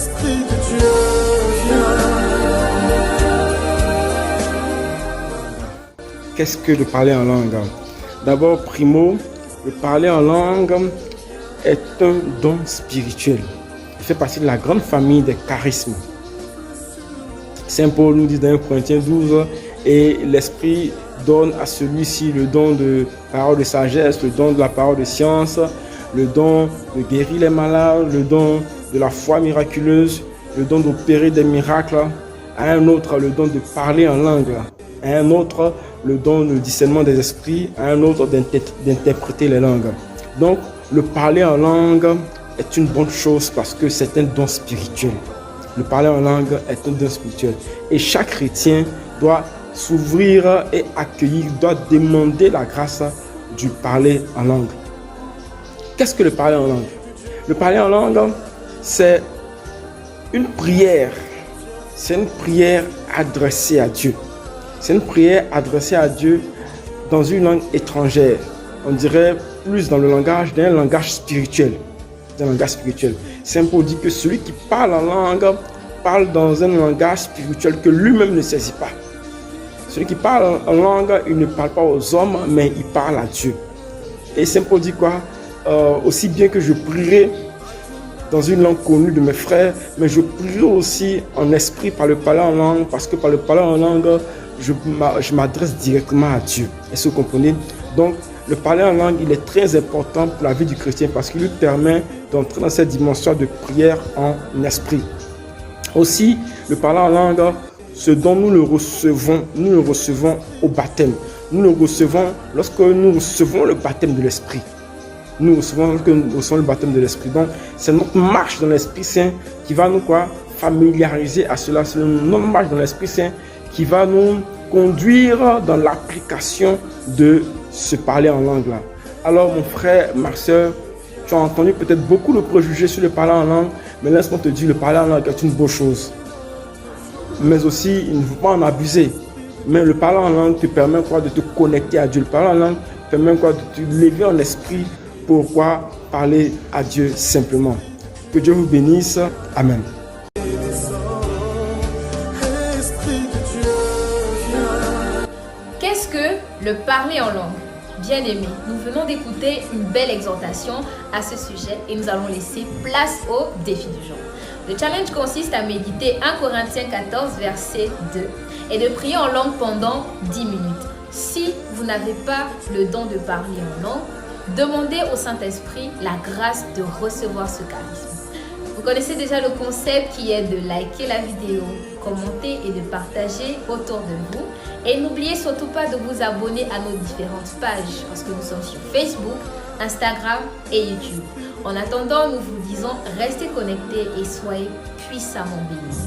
Esprit de Dieu, Qu'est-ce que de parler en langue? D'abord, primo, le parler en langue est un don spirituel. Il fait partie de la grande famille des charismes. Saint Paul nous dit dans 1 Corinthiens 12, et l'Esprit donne à celui-ci le don de parole de sagesse, le don de la parole de science, le don de guérir les malades, le don de la foi miraculeuse, le don d'opérer des miracles, à un autre le don de parler en langue, à un autre le don de discernement des esprits, à un autre d'interpréter les langues. Donc, le parler en langue est une bonne chose parce que c'est un don spirituel. Le parler en langue est un don spirituel. Et chaque chrétien doit s'ouvrir et accueillir, doit demander la grâce du parler en langue. Qu'est-ce que le parler en langue? Le parler en langue, c'est une prière. C'est une prière adressée à Dieu. C'est une prière adressée à Dieu dans une langue étrangère. On dirait plus dans le langage d'un langage spirituel. Saint Paul dit que celui qui parle en langue parle dans un langage spirituel que lui-même ne saisit pas. Celui qui parle en langue, il ne parle pas aux hommes, mais il parle à Dieu. Et Saint Paul dit quoi? Aussi bien que je prierai dans une langue connue de mes frères, mais je prierai aussi en esprit par le parler en langue, parce que par le parler en langue, je m'adresse directement à Dieu. Est-ce que vous comprenez? Donc, le parler en langue, il est très important pour la vie du chrétien parce qu'il lui permet d'entrer dans cette dimension de prière en esprit. Aussi, le parler en langue, ce dont nous le recevons au baptême. Nous le recevons lorsque nous recevons le baptême de l'esprit. Nous recevons le baptême de l'esprit. Donc, c'est notre marche dans l'Esprit Saint qui va nous familiariser à cela. C'est notre marche dans l'Esprit Saint qui va nous conduire dans l'application de se parler en langue là. Alors mon frère, ma soeur, tu as entendu peut-être beaucoup de préjugés sur le parler en langue, mais laisse-moi te dire, le parler en langue est une bonne chose. Mais aussi, il ne faut pas en abuser. Mais le parler en langue te permet de te connecter à Dieu. Le parler en langue te permet de te lever en esprit pour parler à Dieu simplement. Que Dieu vous bénisse. Amen. Qu'est-ce que le parler en langue? Bien-aimés, nous venons d'écouter une belle exhortation à ce sujet et nous allons laisser place au défi du jour. Le challenge consiste à méditer 1 Corinthiens 14, verset 2 et de prier en langue pendant 10 minutes. Si vous n'avez pas le don de parler en langue, demandez au Saint-Esprit la grâce de recevoir ce charisme. Vous connaissez déjà le concept qui est de liker la vidéo, commenter et de partager autour de vous. Et n'oubliez surtout pas de vous abonner à nos différentes pages parce que nous sommes sur Facebook, Instagram et YouTube. En attendant, nous vous disons restez connectés et soyez puissamment bénis.